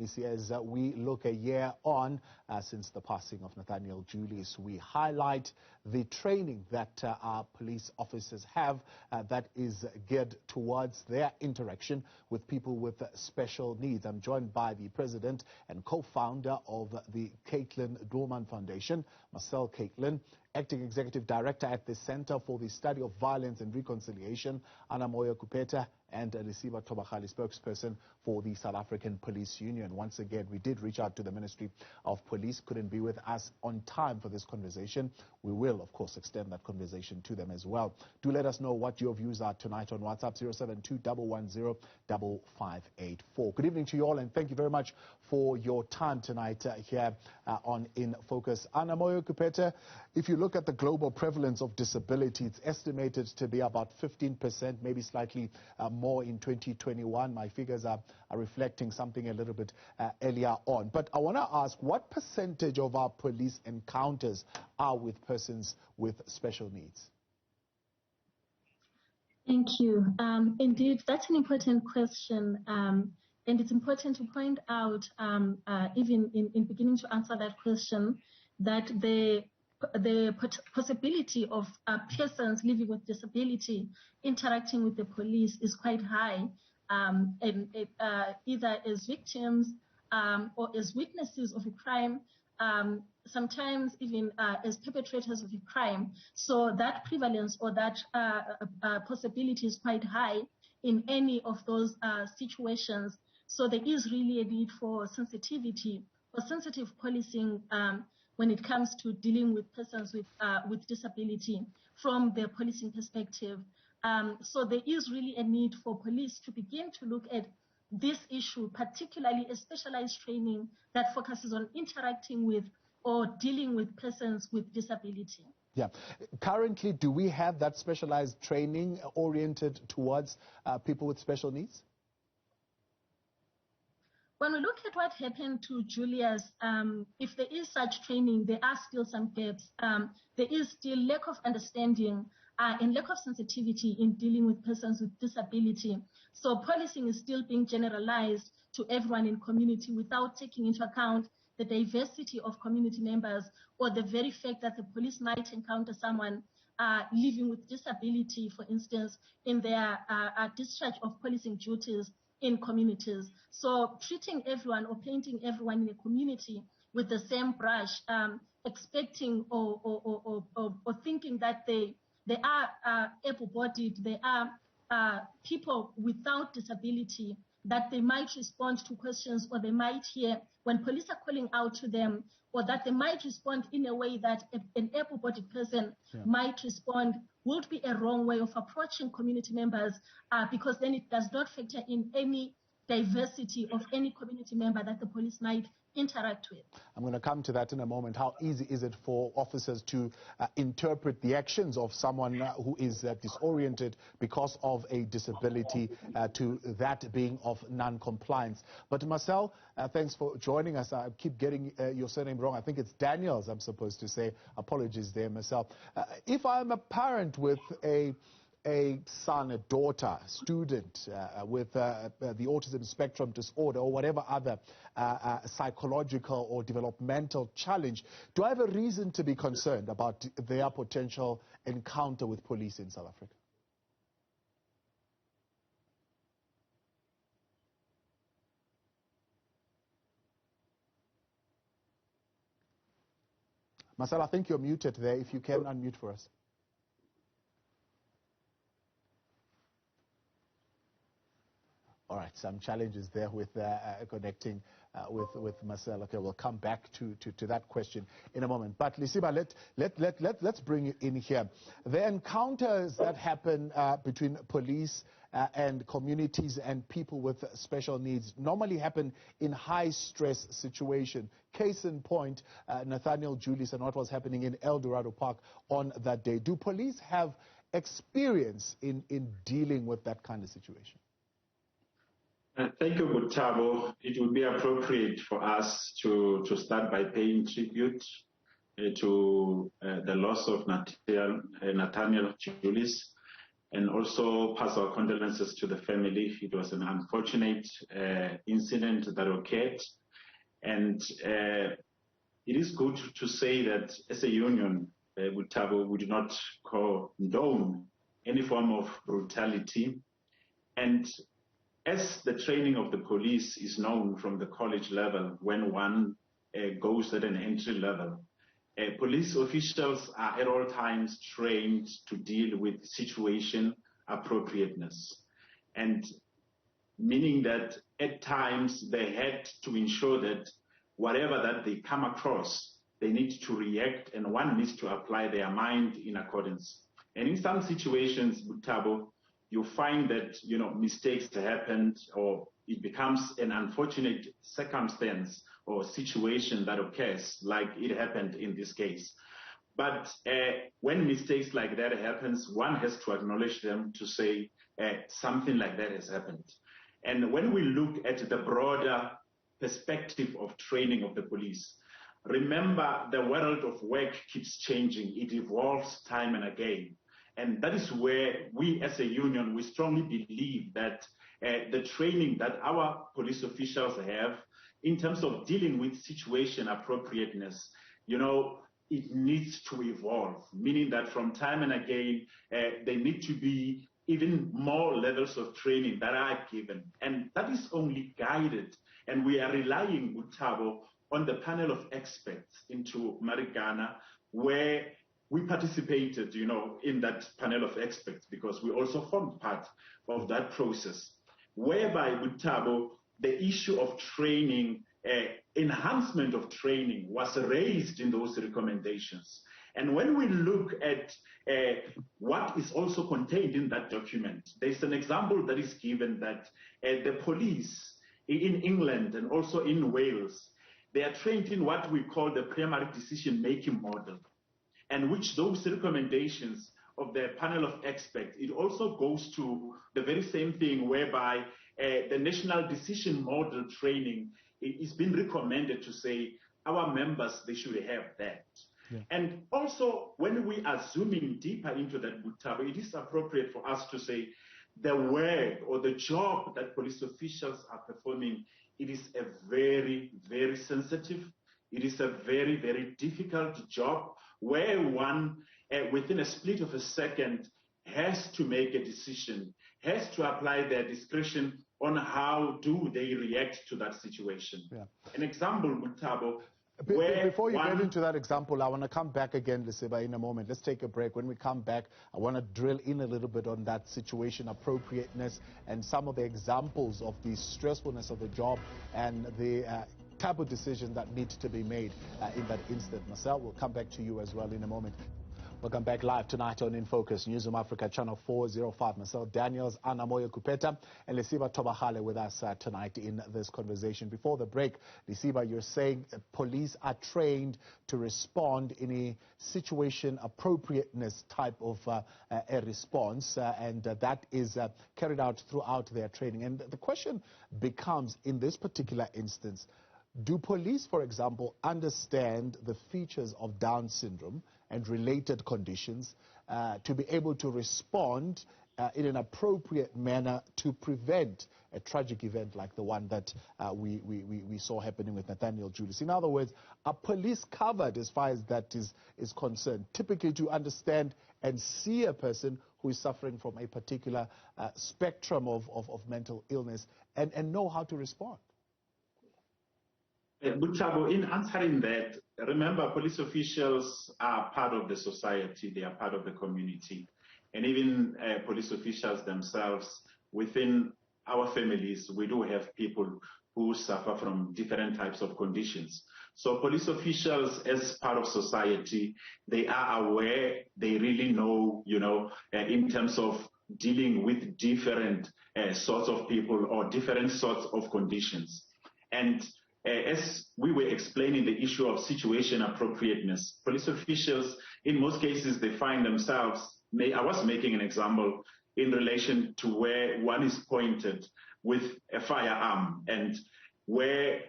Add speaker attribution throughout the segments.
Speaker 1: As we look a year on since the passing of Nathaniel Julius, we highlight the training that our police officers have that is geared towards their interaction with people with special needs. I'm joined by the president and co-founder of the Caitlyn Douman Foundation, Marcelle Caitlyn, acting executive director at the Center for the Study of Violence and Reconciliation, Annah Moyo, and Lesiba Thobakgale, spokesperson for the South African Police Union. Once again, we did reach out to the Ministry of Police, couldn't be with us on time for this conversation. We will, of course, extend that conversation to them as well. Do let us know what your views are tonight on WhatsApp, 072-110-5584. Good evening to you all, and thank you very much for your time tonight here on In Focus. Annah Moyo, if you look at the global prevalence of disability, it's estimated to be about 15%, maybe slightly more in 2021. My figures are reflecting something a little bit earlier on. But I want to ask, what percentage of our police encounters are with persons with special needs?
Speaker 2: Thank you. Indeed, that's an important question. And it's important to point out, even in beginning to answer that question, that the possibility of persons living with disability interacting with the police is quite high, either as victims or as witnesses of a crime, sometimes even as perpetrators of a crime. So that prevalence or that possibility is quite high in any of those situations. So there is really a need for sensitivity, for sensitive policing when it comes to dealing with persons with disability from the policing perspective. So there is really a need for police to begin to look at this issue, particularly a specialized training that focuses on interacting with or dealing with persons with disability.
Speaker 1: Yeah. Currently, do we have that specialized training oriented towards people with special needs?
Speaker 2: When we look at what happened to Julius, if there is such training, there are still some gaps. There is still lack of understanding and lack of sensitivity in dealing with persons with disability. So policing is still being generalized to everyone in community without taking into account the diversity of community members or the very fact that the police might encounter someone living with disability, for instance, in their discharge of policing duties in communities. So treating everyone or painting everyone in a community with the same brush, expecting or thinking that they are able-bodied, they are people without disability, that they might respond to questions or they might hear when police are calling out to them, or that they might respond in a way that an able-bodied person might respond, would be a wrong way of approaching community members because then it does not factor in any diversity of any community member that the police might interact with.
Speaker 1: I'm going to come to that in a moment. How easy is it for officers to interpret the actions of someone who is disoriented because of a disability to that being of non-compliance? But Marcelle, thanks for joining us. I keep getting your surname wrong. I think it's Daniels, I'm supposed to say. Apologies there, Marcelle. If I'm a parent with a son, a daughter, student with the autism spectrum disorder or whatever other psychological or developmental challenge, do I have a reason to be concerned about their potential encounter with police in South Africa? Marcelle, I think you're muted there. If you can unmute for us. All right, some challenges there with connecting with Marcelle. Okay, we'll come back to that question in a moment. But Lesiba, let's bring you in here. The encounters that happen between police and communities and people with special needs normally happen in high-stress situation. Case in point, Nathaniel Julius and what was happening in El Dorado Park on that day. Do police have experience in dealing with that kind of situation?
Speaker 3: Thank you, Butabo. It would be appropriate for us to start by paying tribute to the loss of Nathaniel Julius. and also pass our condolences to the family. It was an unfortunate incident that occurred, and it is good to say that as a union, with Thabo, we do not condone any form of brutality. And as the training of the police is known from the college level, when one goes at an entry level, police officials are at all times trained to deal with situation appropriateness. And meaning that at times they had to ensure that whatever that they come across, they need to react, and one needs to apply their mind in accordance. And in some situations, Thabo, you find that, mistakes happened, or it becomes an unfortunate circumstance or situation that occurs, like it happened in this case. But when mistakes like that happens, one has to acknowledge them to say something like that has happened. And when we look at the broader perspective of training of the police, remember the world of work keeps changing. It evolves time and again. And that is where we as a union, we strongly believe that the training that our police officials have in terms of dealing with situation appropriateness, it needs to evolve, meaning that from time and again, there need to be even more levels of training that are given. And that is only guided, and we are relying, Thabo, on the panel of experts into Marikana, where we participated, in that panel of experts, because we also formed part of that process, whereby, Thabo, the issue of training, enhancement of training was raised in those recommendations. And when we look at what is also contained in that document, there's an example that is given that the police in England and also in Wales, they are trained in what we call the primary decision-making model, and which those recommendations of the panel of experts, it also goes to the very same thing whereby the national decision model training is being recommended to say our members, they should have that. Yeah. And also, when we are zooming deeper into that, Thabo, it is appropriate for us to say the work or the job that police officials are performing, it is a very, very sensitive, it is a very, very difficult job where one, within a split of a second, has to make a decision, has to apply their discretion on how do they react to that situation. Yeah. An example, Thabo,
Speaker 1: before you get into that example, I want to come back again, Lesiba, in a moment. Let's take a break. When we come back, I want to drill in a little bit on that situation appropriateness and some of the examples of the stressfulness of the job and the type of decisions that need to be made in that instant. Marcelle, we'll come back to you as well in a moment. Welcome back live tonight on In Focus, Newzroom Afrika, channel 405. Marcelle Daniels, Annah Moyo and Lesiba Thobakgale with us tonight in this conversation. Before the break, Lesiba, you're saying police are trained to respond in a situation appropriateness type of a response, and that is carried out throughout their training. And the question becomes, in this particular instance, do police, for example, understand the features of Down syndrome and related conditions to be able to respond in an appropriate manner to prevent a tragic event like the one that we saw happening with Nathaniel Julius? In other words, are police covered as far as that is concerned, typically to understand and see a person who is suffering from a particular spectrum of mental illness and know how to respond?
Speaker 3: Thabo, in answering that, remember, police officials are part of the society, they are part of the community. And even police officials themselves, within our families, we do have people who suffer from different types of conditions. So police officials, as part of society, they are aware, they really know, in terms of dealing with different sorts of people or different sorts of conditions. And as we were explaining the issue of situation appropriateness, police officials, in most cases, they find themselves, I was making an example in relation to where one is pointed with a firearm and where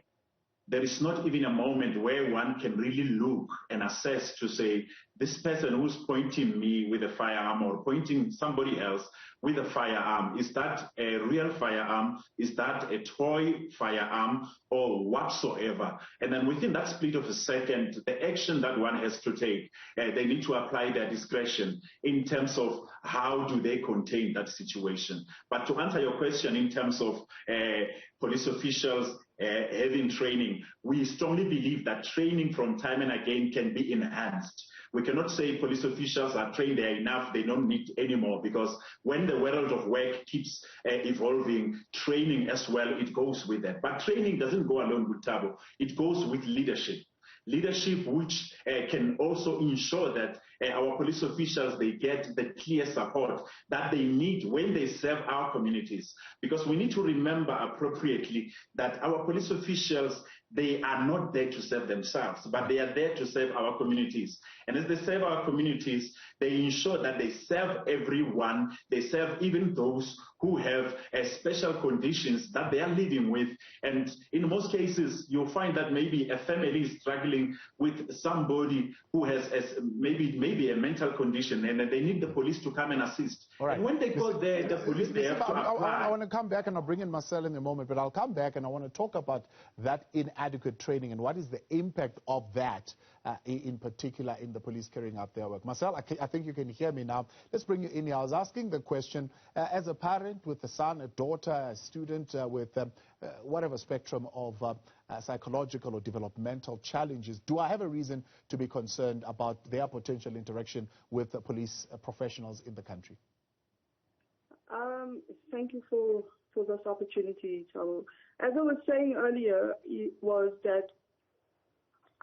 Speaker 3: there is not even a moment where one can really look and assess to say, this person who's pointing me with a firearm or pointing somebody else with a firearm, is that a real firearm? Is that a toy firearm or whatsoever? And then within that split of a second, the action that one has to take, they need to apply their discretion in terms of how do they contain that situation. But to answer your question in terms of police officials having training, we strongly believe that training from time and again can be enhanced. We cannot say police officials are trained, they are enough, they don't need anymore, because when the world of work keeps evolving, training as well, it goes with that. But training doesn't go alone with Thabo. It goes with leadership. Leadership which can also ensure that our police officials, they get the clear support that they need when they serve our communities. Because we need to remember appropriately that our police officials, they are not there to serve themselves, but they are there to serve our communities. And as they serve our communities, they ensure that they serve everyone. They serve even those who have special conditions that they are living with. And in most cases, you'll find that maybe a family is struggling with somebody who has maybe a mental condition, and they need the police to come and assist.
Speaker 1: Right.
Speaker 3: And when they go there, the police, they have to apply.
Speaker 1: I want to come back, and I'll bring in Marcelle in a moment, but I'll come back and I want to talk about that inadequate training and what is the impact of that in particular in the police carrying out their work. Marcelle, I think you can hear me now. Let's bring you in here. I was asking the question, as a parent with a son, a daughter, a student with whatever spectrum of psychological or developmental challenges, do I have a reason to be concerned about their potential interaction with the police professionals in the country?
Speaker 4: Thank you for this opportunity, Thabo. As I was saying earlier, it was that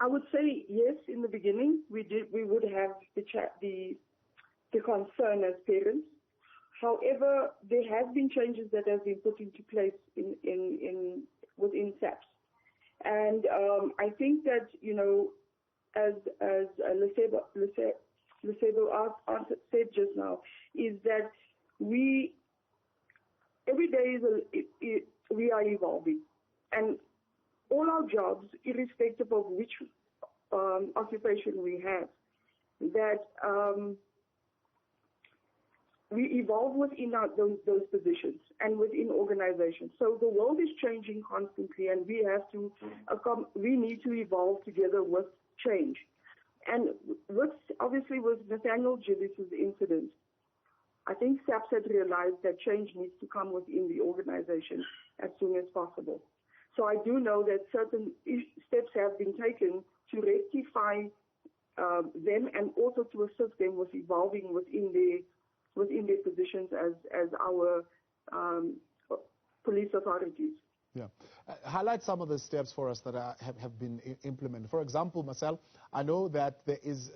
Speaker 4: I would say yes. In the beginning, we would have the concern as parents. However, there have been changes that have been put into place within SAPS, and I think that, you know, as Lesiba said just now, is that every day we are evolving, and all our jobs, irrespective of which occupation we have, that we evolve within those positions and within organizations. So the world is changing constantly, and we have to we need to evolve together with change. And obviously with Nathaniel Julius's incident, I think SAPS had realized that change needs to come within the organization as soon as possible. So I do know that certain steps have been taken to rectify them and also to assist them with evolving within their positions as our police authorities.
Speaker 1: Yeah. Highlight some of the steps for us that have been implemented. For example, Marcelle, I know that there is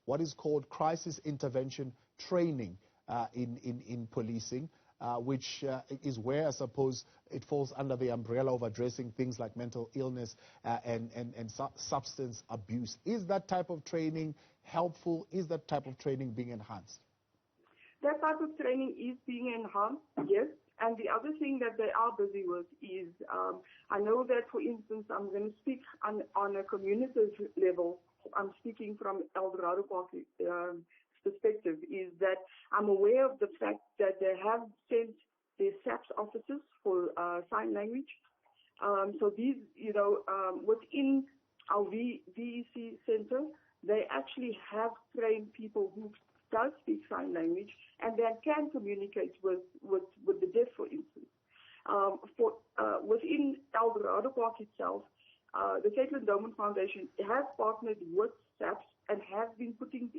Speaker 1: what is called crisis intervention training in policing, which is where, I suppose, it falls under the umbrella of addressing things like mental illness and substance abuse. Is that type of training helpful? Is that type of training being enhanced?
Speaker 4: That type of training is being enhanced, yes. And the other thing that they are busy with is, I know that, for instance, I'm going to speak on a community level. I'm speaking from Eldorado Park perspective, is that I'm aware of the fact that they have sent their SAPS officers for sign language. So these, you know, within our VEC center, they actually have trained people who does speak sign language and that can communicate with the deaf, for instance. Within Eldorado Park itself, the Caitlyn Douman Foundation has partnered with SAPS and have been putting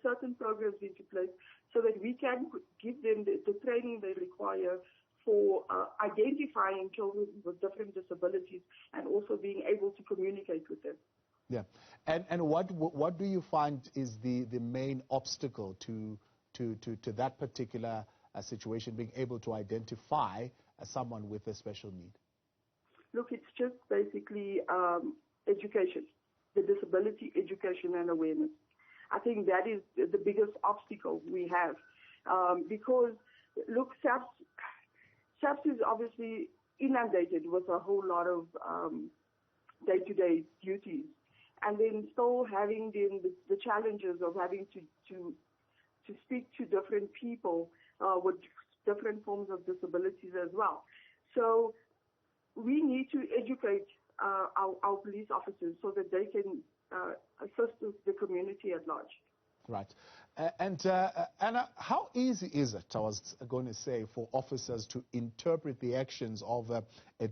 Speaker 4: certain programs into place so that we can give them the training they require for identifying children with different disabilities and also being able to communicate with them.
Speaker 1: Yeah, and what do you find is the main obstacle to that particular situation, being able to identify someone with a special need?
Speaker 4: Look, it's just basically education, the disability education and awareness. I think that is the biggest obstacle we have because, look, SAPS is obviously inundated with a whole lot of day-to-day duties. and then still having the challenges of having to speak to different people with different forms of disabilities as well. So we need to educate our police officers so that they can assist the community at large.
Speaker 1: Right. Anna, how easy is it, I was going to say, for officers to interpret the actions of a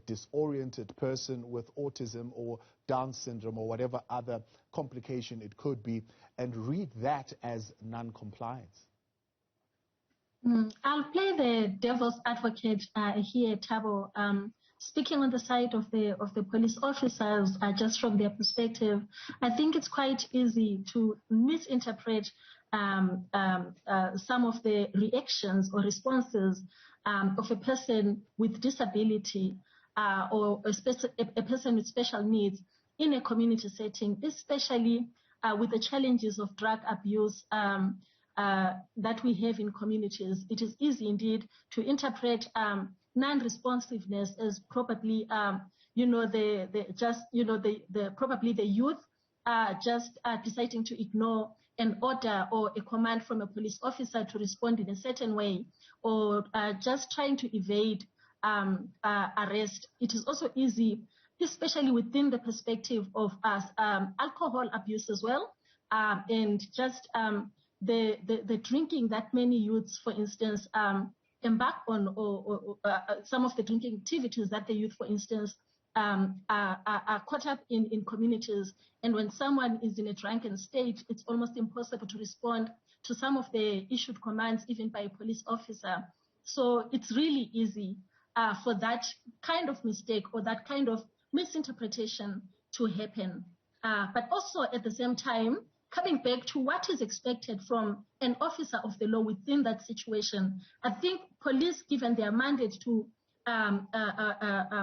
Speaker 1: disoriented person with autism or Down syndrome or whatever other complication it could be, and read that as non-compliance?
Speaker 2: I'll play the devil's advocate here, Thabo. Speaking on the side of the police officers, just from their perspective, I think it's quite easy to misinterpret some of the reactions or responses of a person with disability or a person with special needs in a community setting, especially with the challenges of drug abuse that we have in communities. It is easy indeed to interpret non-responsiveness as probably, probably the youth just deciding to ignore an order or a command from a police officer to respond in a certain way, or just trying to evade arrest. It is also easy, especially within the perspective of alcohol abuse as well, and just the drinking that many youths, for instance, embark on, or some of the drinking activities that the youth, for instance, are caught up in communities. And when someone is in a drunken state, it's almost impossible to respond to some of the issued commands, even by a police officer. So it's really easy for that kind of mistake or that kind of misinterpretation to happen. But also at the same time, coming back to what is expected from an officer of the law within that situation, I think police, given their mandate to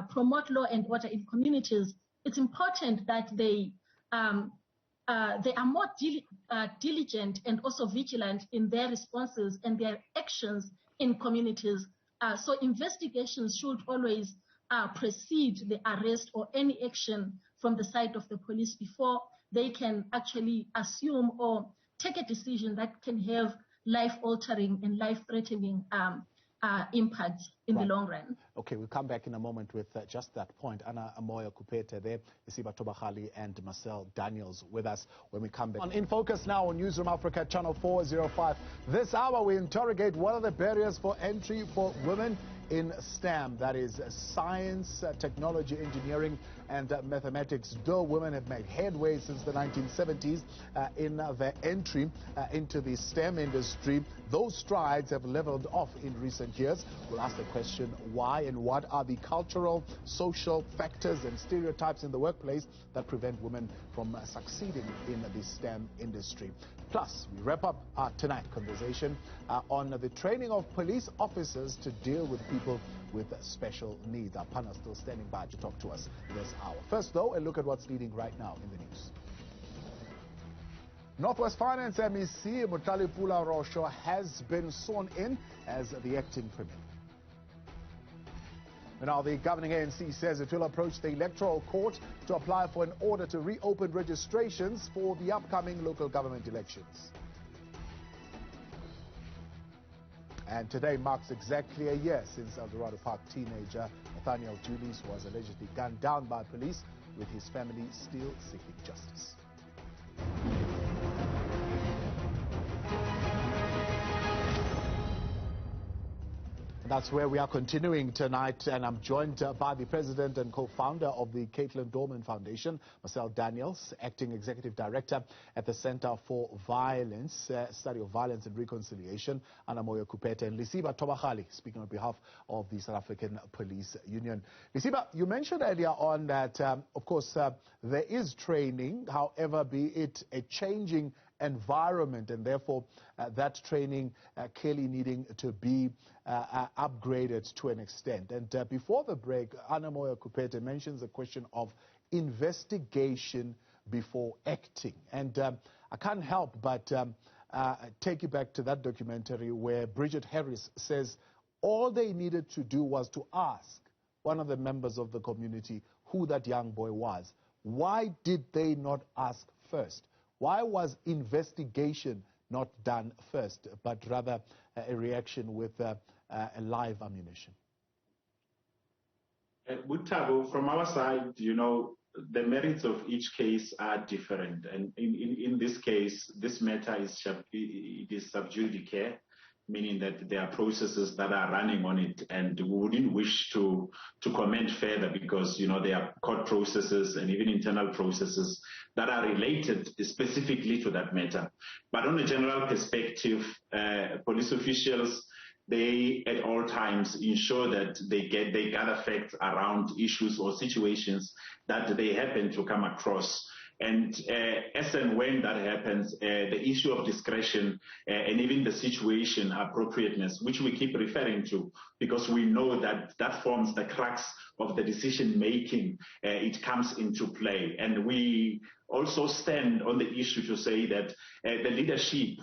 Speaker 2: promote law and order in communities, it's important that they are more diligent and also vigilant in their responses and their actions in communities. So investigations should always precede the arrest or any action from the side of the police before they can actually assume or take a decision that can have life-altering and life-threatening impacts in the long run.
Speaker 1: Okay, we'll come back in a moment with just that point. Annah Moyo there, Lesiba Thobakgale and Marcelle Daniels with us when we come back. On In Focus now on Newzroom Afrika, channel 405. This hour we interrogate what are the barriers for entry for women in STEM, that is science, technology, engineering, and mathematics. Though women have made headway since the 1970s in their entry into the STEM industry, those strides have leveled off in recent years. We'll ask the question why, and what are the cultural, social factors and stereotypes in the workplace that prevent women from succeeding in the STEM industry. Plus, we wrap up our tonight conversation on the training of police officers to deal with people with special needs. Our panel still standing by to talk to us this hour. First, though, a look at what's leading right now in the news. Northwest Finance MEC Mutlalipula Rosho has been sworn in as the acting premier. Now, the governing ANC says it will approach the Electoral Court to apply for an order to reopen registrations for the upcoming local government elections. And today marks exactly a year since Eldorado Park teenager Nathaniel Julius was allegedly gunned down by police, with his family still seeking justice. That's where we are continuing tonight, and I'm joined by the president and co-founder of the Caitlyn Douman Foundation, Marcelle Daniels, acting executive director at the Center for Violence, Study of Violence and Reconciliation, Annah Moyo, and Lesiba Thobakgale, speaking on behalf of the South African Police Union. Lesiba, you mentioned earlier on that, of course, there is training, however, be it a changing environment, and therefore that training clearly needing to be upgraded to an extent. And before the break, Annah Moyo mentions the question of investigation before acting. And I can't help but take you back to that documentary where Bridget Harris says all they needed to do was to ask one of the members of the community who that young boy was. Why did they not ask first? Why was investigation not done first, but rather a reaction with a live ammunition?
Speaker 3: Butabo, from our side, the merits of each case are different. And in this case, this matter is sub judice, meaning that there are processes that are running on it, and we wouldn't wish to comment further because, there are court processes and even internal processes that are related specifically to that matter. But on a general perspective, police officials, they at all times ensure that they gather facts around issues or situations that they happen to come across. And as and when that happens, the issue of discretion and even the situation appropriateness, which we keep referring to, because we know that that forms the crux of the decision making, it comes into play. And we also stand on the issue to say that the leadership,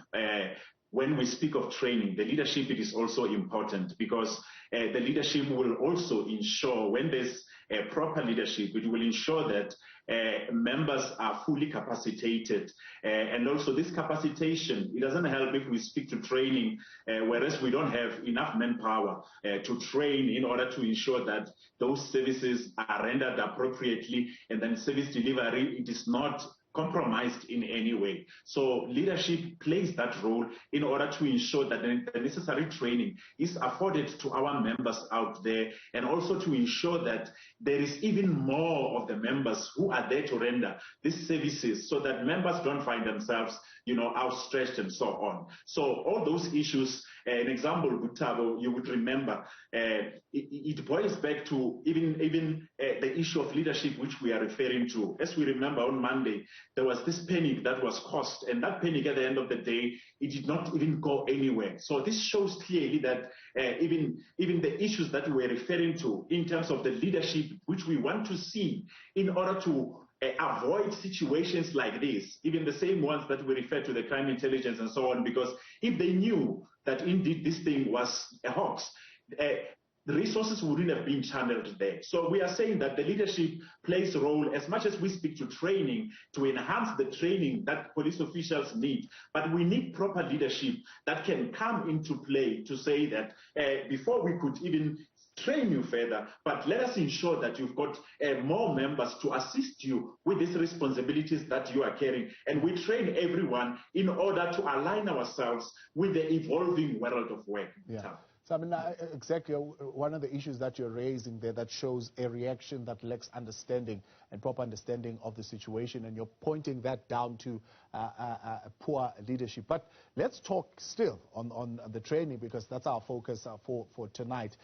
Speaker 3: when we speak of training, the leadership, it is also important because the leadership will also ensure, when there's proper leadership, it will ensure that members are fully capacitated. And also this capacitation, it doesn't help if we speak to training, whereas we don't have enough manpower to train in order to ensure that those services are rendered appropriately, and then service delivery, it is not compromised in any way. So leadership plays that role in order to ensure that the necessary training is afforded to our members out there, and also to ensure that there is even more of the members who are there to render these services, so that members don't find themselves, outstretched and so on. So all those issues, an example, Gutabo, you would remember, it boils back to even the issue of leadership, which we are referring to. As we remember, on Monday, there was this panic that was caused, and that panic at the end of the day, it did not even go anywhere. So this shows clearly that even the issues that we were referring to in terms of the leadership, which we want to see in order to avoid situations like this, even the same ones that we refer to the crime intelligence and so on, because if they knew that indeed this thing was a hoax, the resources wouldn't have been channeled there. So we are saying that the leadership plays a role, as much as we speak to training, to enhance the training that police officials need. But we need proper leadership that can come into play to say that before we could even train you further, but let us ensure that you've got more members to assist you with these responsibilities that you are carrying. And we train everyone in order to align ourselves with the evolving world of work.
Speaker 1: Yeah. So, exactly one of the issues that you're raising there that shows a reaction that lacks understanding and proper understanding of the situation, and you're pointing that down to poor leadership. But let's talk still on the training, because that's our focus for tonight.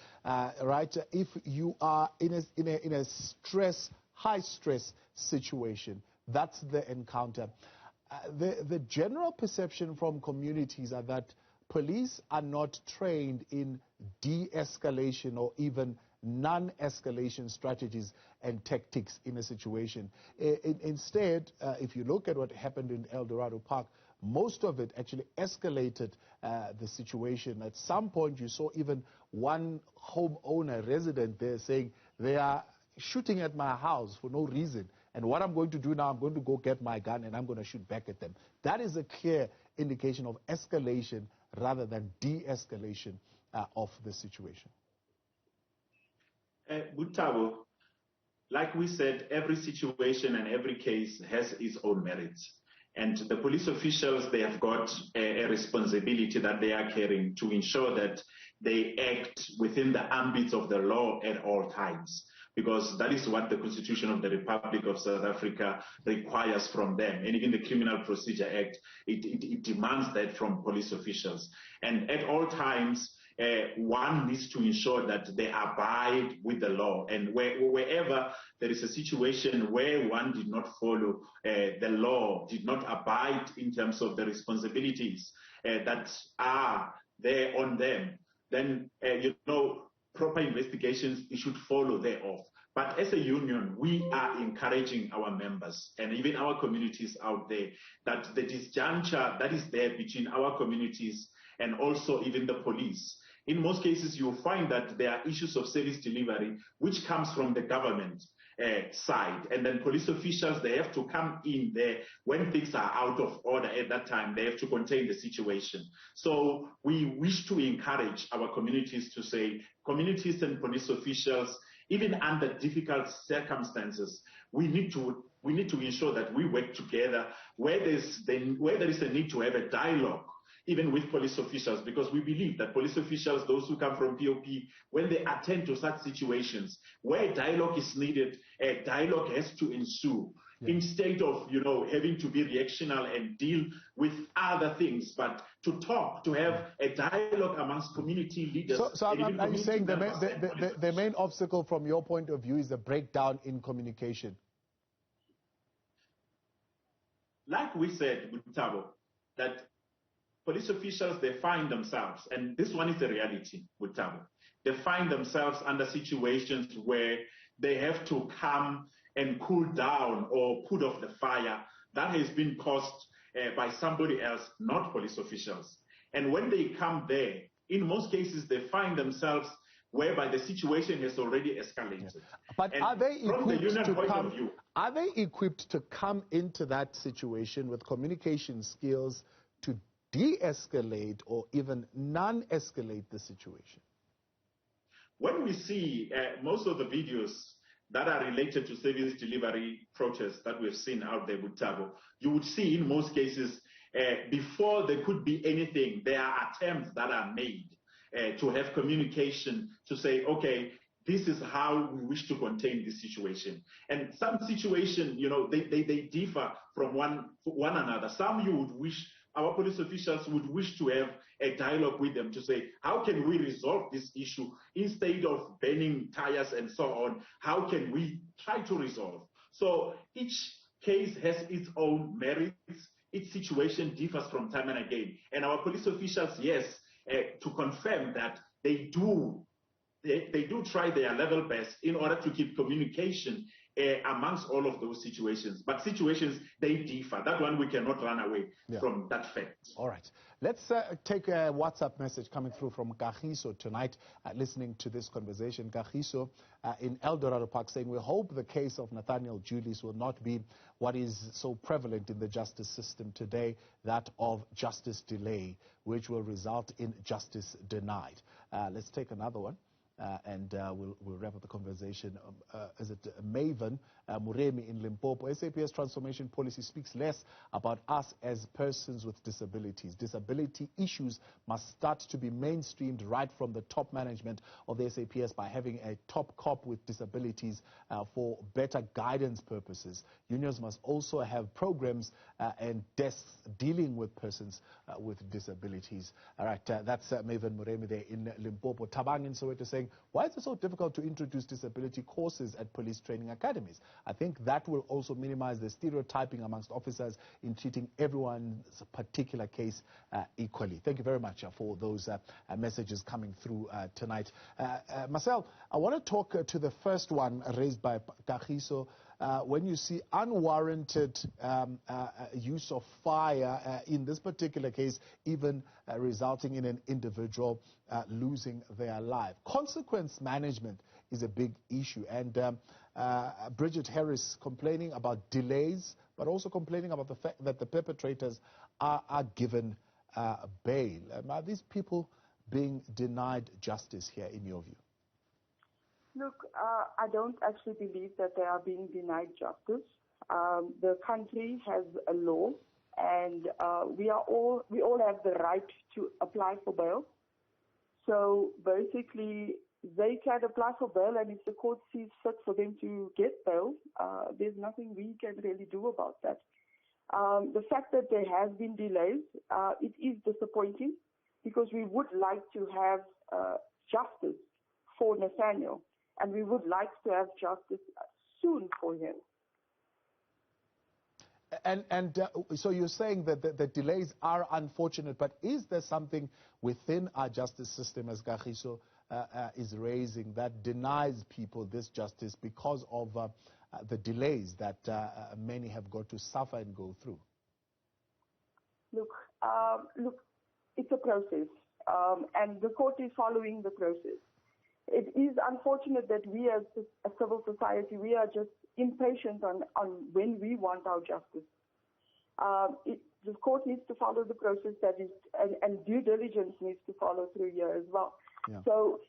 Speaker 1: Right? If you are in a high stress situation, that's the encounter. The general perception from communities are that police are not trained in de-escalation or even non-escalation strategies and tactics in a situation. Instead, if you look at what happened in El Dorado Park, most of it actually escalated the situation. At some point, you saw even one homeowner, resident there, saying, they are shooting at my house for no reason. And what I'm going to do now, I'm going to go get my gun and I'm going to shoot back at them. That is a clear indication of escalation rather than de-escalation of the situation.
Speaker 3: Gutabo, like we said, every situation and every case has its own merits. And the police officials, they have got a responsibility that they are carrying to ensure that they act within the ambit of the law at all times, because that is what the Constitution of the Republic of South Africa requires from them. And even the Criminal Procedure Act, it demands that from police officials. And at all times, one needs to ensure that they abide with the law. And wherever there is a situation where one did not follow the law, did not abide in terms of the responsibilities that are there on them, then, proper investigations, it should follow thereof. But as a union, we are encouraging our members and even our communities out there that the disjuncture that is there between our communities and also even the police, in most cases, you'll find that there are issues of service delivery which comes from the government. side. And then police officials, they have to come in there when things are out of order at that time. They have to contain the situation. So we wish to encourage our communities to say, communities and police officials, even under difficult circumstances, we need to ensure that we work together where there is a need to have a dialogue, even with police officials, because we believe that police officials, those who come from POP, when they attend to such situations, where dialogue is needed, a dialogue has to ensue. Yeah. Instead of, having to be reactional and deal with other things, but to talk, to have a dialogue amongst community leaders.
Speaker 1: So are you saying the main obstacle from your point of view is the breakdown in communication?
Speaker 3: Like we said, Gustavo, that police officials, they find themselves, and this one is the reality, Gustavo, they find themselves under situations where they have to come and cool down or put off the fire that has been caused by somebody else, not police officials. And when they come there, in most cases, they find themselves whereby the situation has already escalated. Yeah.
Speaker 1: But are they equipped to come into that situation with communication skills to de-escalate or even non-escalate the situation?
Speaker 3: When we see most of the videos that are related to service delivery protests that we've seen out there, Gustavo, you would see in most cases, before there could be anything, there are attempts that are made to have communication to say, okay, this is how we wish to contain this situation. And some situations, they differ from one another. Some you would wish, our police officials would wish to have a dialogue with them to say, how can we resolve this issue instead of burning tires and so on? How can we try to resolve? So each case has its own merits. Each situation differs from time and again. And our police officials, yes, to confirm that they do try their level best in order to keep communication amongst all of those situations. But situations, they differ. That one, we cannot run away from that fact.
Speaker 1: All right. Let's take a WhatsApp message coming through from Kagiso tonight, listening to this conversation. Kagiso in El Dorado Park saying, we hope the case of Nathaniel Julius will not be what is so prevalent in the justice system today, that of justice delay, which will result in justice denied. Let's take another one. And we'll wrap up the conversation. Is it Maven Muremi in Limpopo? SAP's transformation policy speaks less about us as persons with disabilities. Disability issues must start to be mainstreamed right from the top management of the SAPS by having a top cop with disabilities for better guidance purposes. Unions must also have programs and desks dealing with persons with disabilities. All right, that's Maven Muremi there in Limpopo. Tabang in Soweto saying, why is it so difficult to introduce disability courses at police training academies? I think that will also minimize the stereotyping amongst officers in treating everyone's particular case equally. Thank you very much for those messages coming through tonight. Marcelle, I want to talk to the first one raised by Kagiso. When you see unwarranted use of fire, in this particular case, even resulting in an individual losing their life. Consequence management is a big issue. And Bridget Harris complaining about delays, but also complaining about the fact that the perpetrators are given bail. Are these people being denied justice here, in your view?
Speaker 4: Look, I don't actually believe that they are being denied justice. The country has a law, and we all have the right to apply for bail. So basically, they can apply for bail, and if the court sees fit for them to get bail, there's nothing we can really do about that. The fact that there has been delays, it is disappointing, because we would like to have justice for Nathaniel. And we would like to have justice soon for him.
Speaker 1: And so you're saying that the delays are unfortunate, but is there something within our justice system, as Kagiso is raising, that denies people this justice because of the delays that many have got to suffer and go through?
Speaker 4: Look, it's a process, and the court is following the process. it is unfortunate that we as a civil society, we are just impatient on when we want our justice. The court needs to follow the process that is, and due diligence needs to follow through here as well.
Speaker 1: Yeah.
Speaker 4: So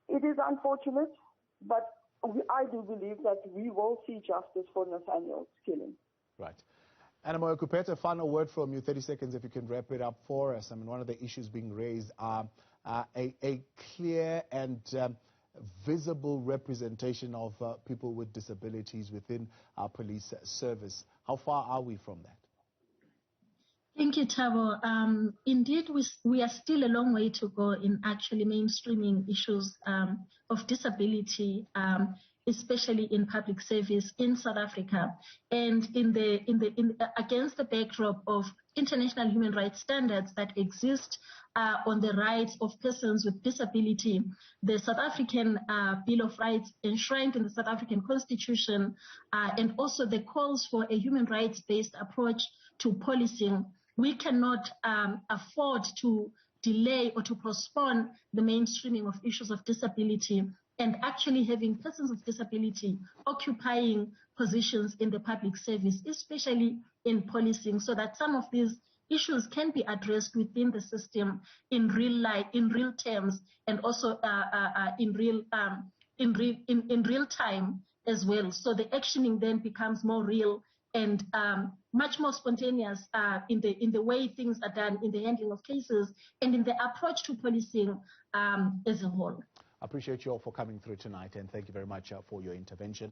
Speaker 4: it is unfortunate, but I do believe that we will see justice for Nathaniel's killing.
Speaker 1: Right. Annah Moyo, a final word from you, 30 seconds if you can wrap it up for us. I mean, one of the issues being raised are a clear and visible representation of people with disabilities within our police service. How far are we from that?
Speaker 2: Thank you, Thabo. Indeed, we are still a long way to go in actually mainstreaming issues of disability, especially in public service in South Africa, and against the backdrop of international human rights standards that exist on the rights of persons with disability. The South African Bill of Rights enshrined in the South African Constitution, and also the calls for a human rights-based approach to policing. We cannot afford to delay or to postpone the mainstreaming of issues of disability and actually having persons with disability occupying positions in the public service, especially in policing, so that some of these issues can be addressed within the system in real life, in real terms, and also in real time as well. So the actioning then becomes more real and much more spontaneous in the way things are done, in the handling of cases, and in the approach to policing as a whole.
Speaker 1: I appreciate you all for coming through tonight, and thank you very much for your intervention.